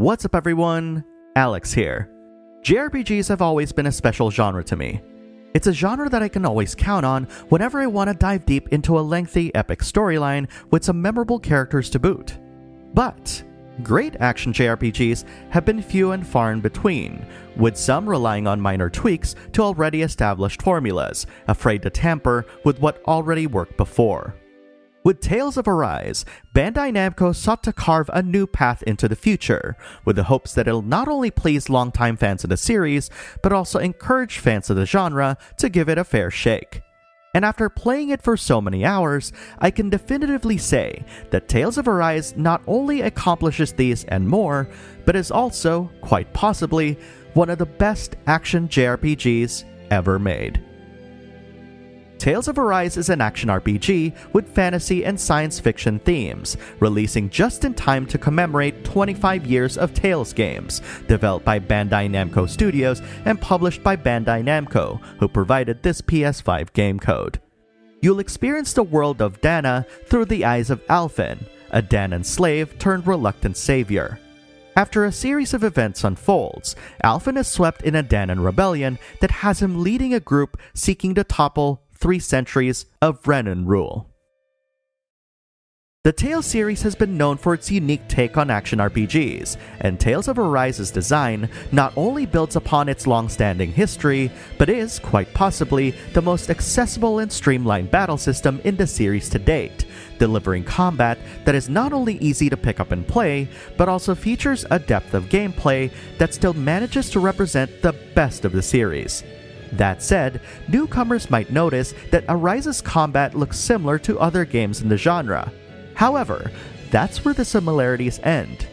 What's up everyone? Alex here. JRPGs have always been a special genre to me. It's a genre that I can always count on whenever I want to dive deep into a lengthy, epic storyline with some memorable characters to boot. But great action JRPGs have been few and far in between, with some relying on minor tweaks to already established formulas, afraid to tamper with what already worked before. With Tales of Arise, Bandai Namco sought to carve a new path into the future, with the hopes that it'll not only please longtime fans of the series, but also encourage fans of the genre to give it a fair shake. And after playing it for so many hours, I can definitively say that Tales of Arise not only accomplishes these and more, but is also, quite possibly, one of the best action JRPGs ever made. Tales of Arise is an action RPG with fantasy and science fiction themes, releasing just in time to commemorate 25 years of Tales games, developed by Bandai Namco Studios and published by Bandai Namco, who provided this PS5 game code. You'll experience the world of Dana through the eyes of Alphen, a Danan slave turned reluctant savior. After a series of events unfolds, Alphen is swept in a Danan rebellion that has him leading a group seeking to topple 3 centuries of Renan rule. The Tales series has been known for its unique take on action RPGs, and Tales of Arise's design not only builds upon its long-standing history, but is, quite possibly, the most accessible and streamlined battle system in the series to date, delivering combat that is not only easy to pick up and play, but also features a depth of gameplay that still manages to represent the best of the series. That said, newcomers might notice that Arise's combat looks similar to other games in the genre. However, that's where the similarities end.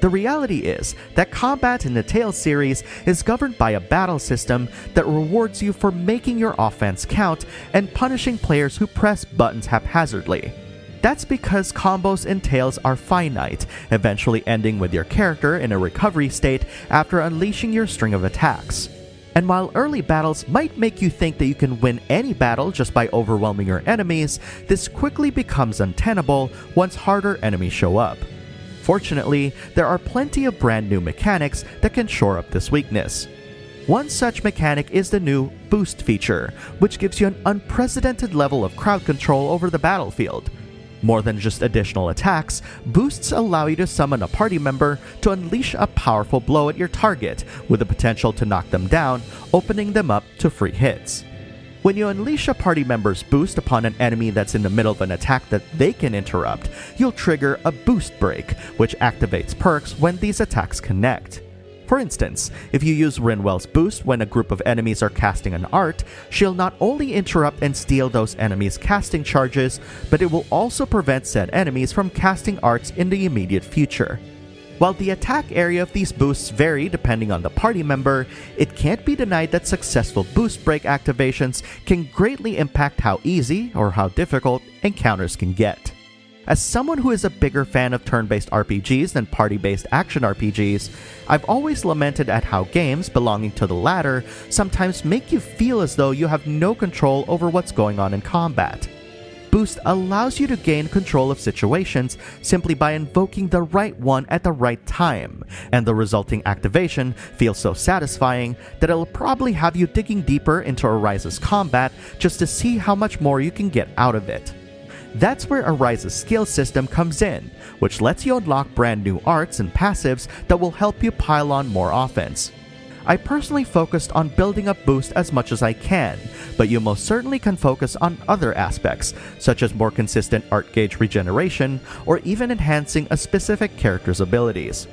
The reality is that combat in the Tales series is governed by a battle system that rewards you for making your offense count and punishing players who press buttons haphazardly. That's because combos in Tales are finite, eventually ending with your character in a recovery state after unleashing your string of attacks. And while early battles might make you think that you can win any battle just by overwhelming your enemies, this quickly becomes untenable once harder enemies show up. Fortunately, there are plenty of brand new mechanics that can shore up this weakness. One such mechanic is the new Boost feature, which gives you an unprecedented level of crowd control over the battlefield. More than just additional attacks, boosts allow you to summon a party member to unleash a powerful blow at your target, with the potential to knock them down, opening them up to free hits. When you unleash a party member's boost upon an enemy that's in the middle of an attack that they can interrupt, you'll trigger a boost break, which activates perks when these attacks connect. For instance, if you use Rinwell's boost when a group of enemies are casting an art, she'll not only interrupt and steal those enemies' casting charges, but it will also prevent said enemies from casting arts in the immediate future. While the attack area of these boosts vary depending on the party member, it can't be denied that successful boost break activations can greatly impact how easy or how difficult encounters can get. As someone who is a bigger fan of turn-based RPGs than party-based action RPGs, I've always lamented at how games belonging to the latter sometimes make you feel as though you have no control over what's going on in combat. Boost allows you to gain control of situations simply by invoking the right one at the right time, and the resulting activation feels so satisfying that it'll probably have you digging deeper into Arise's combat just to see how much more you can get out of it. That's where Arise's skill system comes in, which lets you unlock brand new arts and passives that will help you pile on more offense. I personally focused on building up boost as much as I can, but you most certainly can focus on other aspects, such as more consistent art gauge regeneration, or even enhancing a specific character's abilities.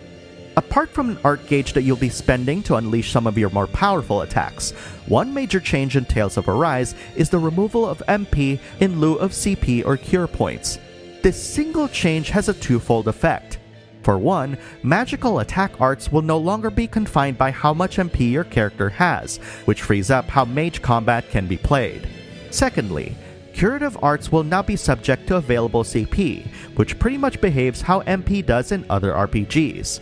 Apart from an art gauge that you'll be spending to unleash some of your more powerful attacks, one major change in Tales of Arise is the removal of MP in lieu of CP or cure points. This single change has a twofold effect. For one, magical attack arts will no longer be confined by how much MP your character has, which frees up how mage combat can be played. Secondly, curative arts will now be subject to available CP, which pretty much behaves how MP does in other RPGs.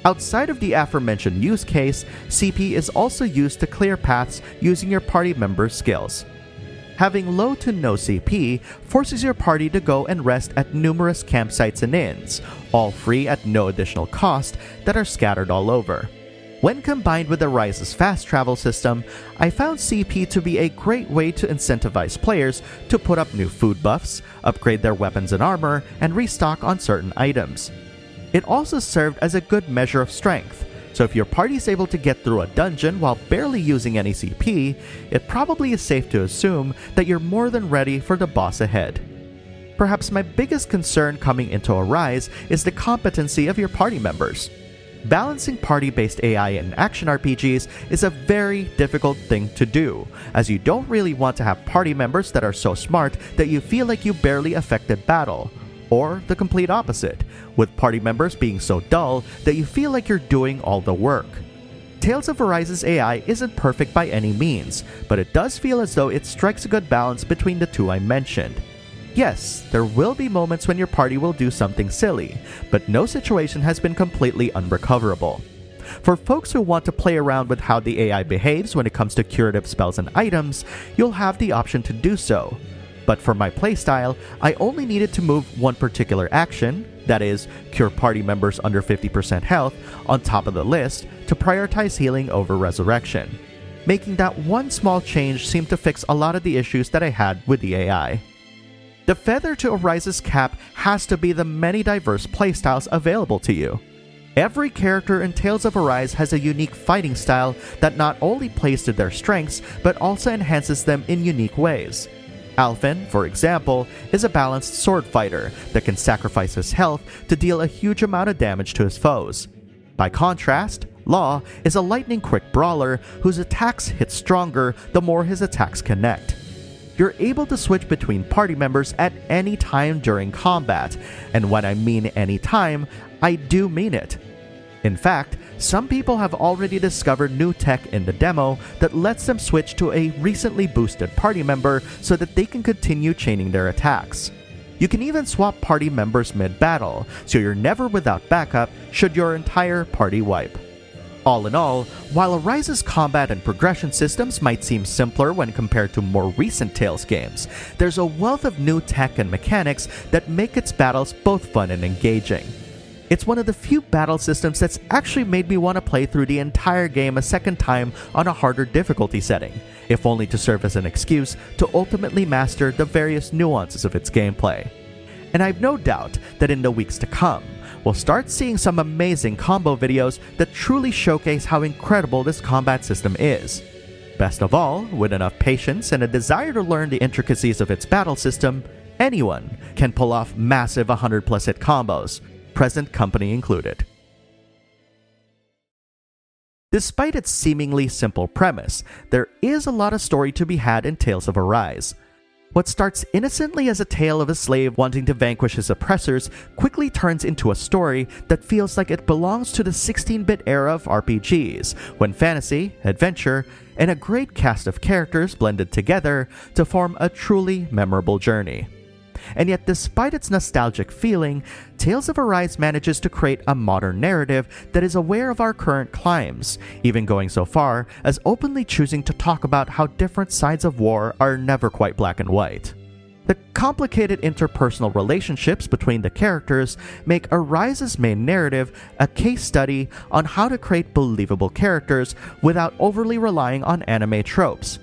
Outside of the aforementioned use case, CP is also used to clear paths using your party members' skills. having low to no CP forces your party to go and rest at numerous campsites and inns, all free at no additional cost, that are scattered all over. When combined with Arise's fast travel system, I found CP to be a great way to incentivize players to put up new food buffs, upgrade their weapons and armor, and restock on certain items. It also served as a good measure of strength, so if your party is able to get through a dungeon while barely using any CP, it probably is safe to assume that you're more than ready for the boss ahead. Perhaps my biggest concern coming into Arise is the competency of your party members. Balancing party-based AI in action RPGs is a very difficult thing to do, as you don't really want to have party members that are so smart that you feel like you barely affected battle, or the complete opposite, with party members being so dull that you feel like you're doing all the work. Tales of Arise's AI isn't perfect by any means, but it does feel as though it strikes a good balance between the two I mentioned. Yes, there will be moments when your party will do something silly, but no situation has been completely unrecoverable. For folks who want to play around with how the AI behaves when it comes to curative spells and items, you'll have the option to do so. But for my playstyle, I only needed to move one particular action, that is, cure party members under 50% health, on top of the list to prioritize healing over resurrection, making that one small change seem to fix a lot of the issues that I had with the AI. The feather to Arise's cap has to be the many diverse playstyles available to you. Every character in Tales of Arise has a unique fighting style that not only plays to their strengths, but also enhances them in unique ways. Alphen, for example, is a balanced sword fighter that can sacrifice his health to deal a huge amount of damage to his foes. By contrast, Law is a lightning-quick brawler whose attacks hit stronger the more his attacks connect. You're able to switch between party members at any time during combat, and when I mean any time, I do mean it. In fact, some people have already discovered new tech in the demo that lets them switch to a recently boosted party member so that they can continue chaining their attacks. You can even swap party members mid-battle, so you're never without backup should your entire party wipe. All in all, while Arise's combat and progression systems might seem simpler when compared to more recent Tales games, there's a wealth of new tech and mechanics that make its battles both fun and engaging. It's one of the few battle systems that's actually made me want to play through the entire game a second time on a harder difficulty setting, if only to serve as an excuse to ultimately master the various nuances of its gameplay. And I've no doubt that in the weeks to come, we'll start seeing some amazing combo videos that truly showcase how incredible this combat system is. Best of all, with enough patience and a desire to learn the intricacies of its battle system, anyone can pull off massive 100+ hit combos, present company included. Despite its seemingly simple premise, there is a lot of story to be had in Tales of Arise. What starts innocently as a tale of a slave wanting to vanquish his oppressors quickly turns into a story that feels like it belongs to the 16-bit era of RPGs, when fantasy, adventure, and a great cast of characters blended together to form a truly memorable journey. And yet, despite its nostalgic feeling, Tales of Arise manages to create a modern narrative that is aware of our current climes, even going so far as openly choosing to talk about how different sides of war are never quite black and white. The complicated interpersonal relationships between the characters make Arise's main narrative a case study on how to create believable characters without overly relying on anime tropes.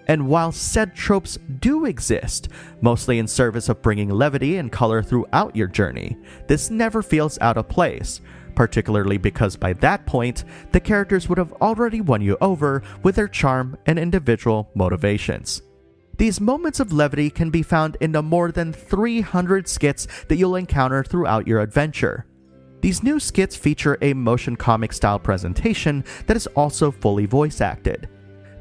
And while said tropes do exist, mostly in service of bringing levity and color throughout your journey, this never feels out of place, particularly because by that point, the characters would have already won you over with their charm and individual motivations. These moments of levity can be found in the more than 300 skits that you'll encounter throughout your adventure. These new skits feature a motion comic style presentation that is also fully voice acted.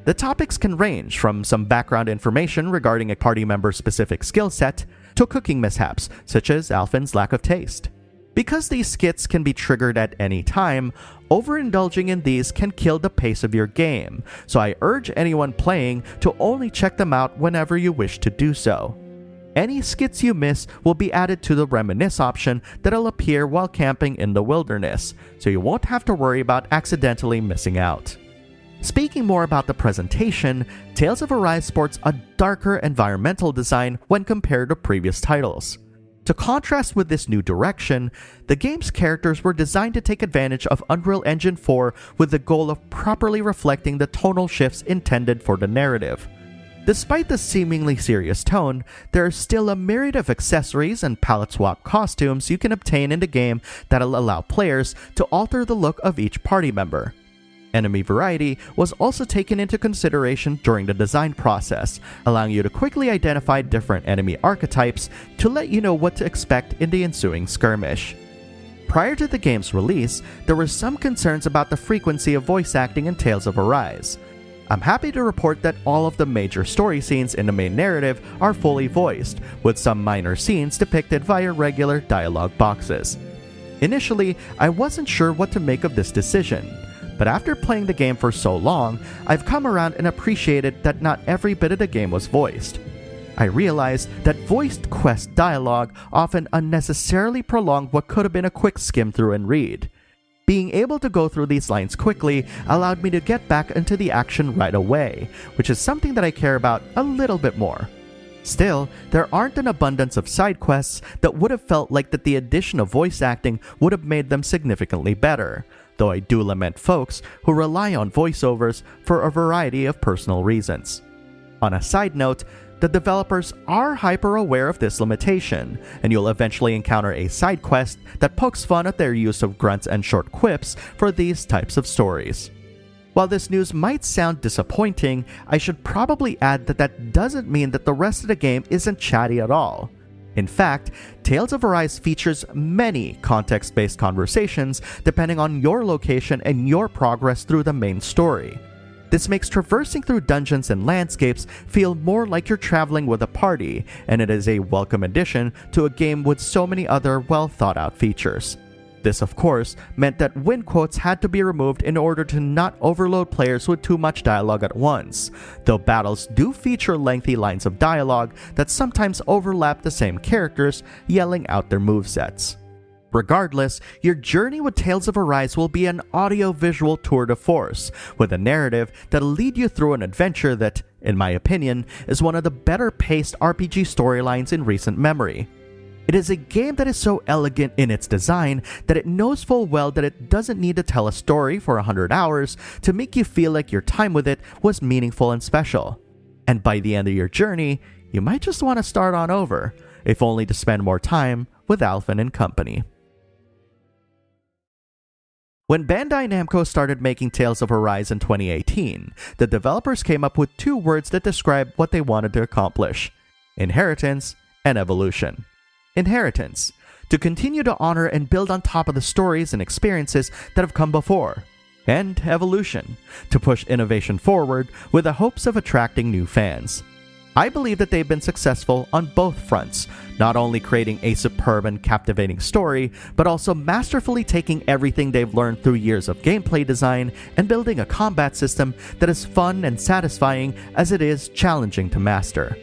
The topics can range from some background information regarding a party member's specific skill set to cooking mishaps, such as Alphen's lack of taste. Because these skits can be triggered at any time, overindulging in these can kill the pace of your game, so I urge anyone playing to only check them out whenever you wish to do so. Any skits you miss will be added to the reminisce option that'll appear while camping in the wilderness, so you won't have to worry about accidentally missing out. Speaking more about the presentation, Tales of Arise sports a darker environmental design when compared to previous titles. To contrast with this new direction, the game's characters were designed to take advantage of Unreal Engine 4 with the goal of properly reflecting the tonal shifts intended for the narrative. Despite the seemingly serious tone, there are still a myriad of accessories and palette swap costumes you can obtain in the game that'll allow players to alter the look of each party member. Enemy variety was also taken into consideration during the design process, allowing you to quickly identify different enemy archetypes to let you know what to expect in the ensuing skirmish. Prior to the game's release, there were some concerns about the frequency of voice acting in Tales of Arise. I'm happy to report that all of the major story scenes in the main narrative are fully voiced, with some minor scenes depicted via regular dialogue boxes. Initially, I wasn't sure what to make of this decision, but after playing the game for so long, I've come around and appreciated that not every bit of the game was voiced. I realized that voiced quest dialogue often unnecessarily prolonged what could have been a quick skim through and read. Being able to go through these lines quickly allowed me to get back into the action right away, which is something that I care about a little bit more. Still, there aren't an abundance of side quests that would have felt like that the addition of voice acting would have made them significantly better, though I do lament folks who rely on voiceovers for a variety of personal reasons. On a side note, the developers are hyper aware of this limitation, and you'll eventually encounter a side quest that pokes fun at their use of grunts and short quips for these types of stories. While this news might sound disappointing, I should probably add that that doesn't mean that the rest of the game isn't chatty at all. In fact, Tales of Arise features many context-based conversations depending on your location and your progress through the main story. This makes traversing through dungeons and landscapes feel more like you're traveling with a party, and it is a welcome addition to a game with so many other well-thought-out features. This, of course, meant that win quotes had to be removed in order to not overload players with too much dialogue at once, though battles do feature lengthy lines of dialogue that sometimes overlap the same characters yelling out their movesets. Regardless, your journey with Tales of Arise will be an audio-visual tour de force, with a narrative that'll lead you through an adventure that, in my opinion, is one of the better-paced RPG storylines in recent memory. It is a game that is so elegant in its design that it knows full well that it doesn't need to tell a story for 100 hours to make you feel like your time with it was meaningful and special. And by the end of your journey, you might just want to start on over, if only to spend more time with Alphen and company. When Bandai Namco started making Tales of Arise in 2018, the developers came up with two words that describe what they wanted to accomplish: inheritance and evolution. Inheritance, to continue to honor and build on top of the stories and experiences that have come before. And evolution, to push innovation forward with the hopes of attracting new fans. I believe that they've been successful on both fronts, not only creating a superb and captivating story, but also masterfully taking everything they've learned through years of gameplay design and building a combat system that is fun and satisfying as it is challenging to master.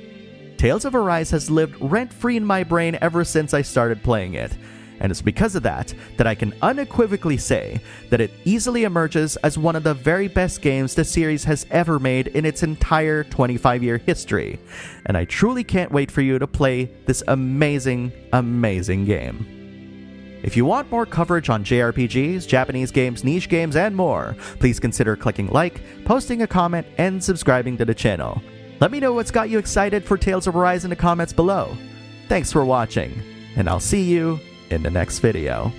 Tales of Arise has lived rent-free in my brain ever since I started playing it, and it's because of that I can unequivocally say that it easily emerges as one of the very best games the series has ever made in its entire 25-year history, and I truly can't wait for you to play this amazing, amazing game. If you want more coverage on JRPGs, Japanese games, niche games, and more, please consider clicking like, posting a comment, and subscribing to the channel. Let me know what's got you excited for Tales of Arise in the comments below. Thanks for watching, and I'll see you in the next video.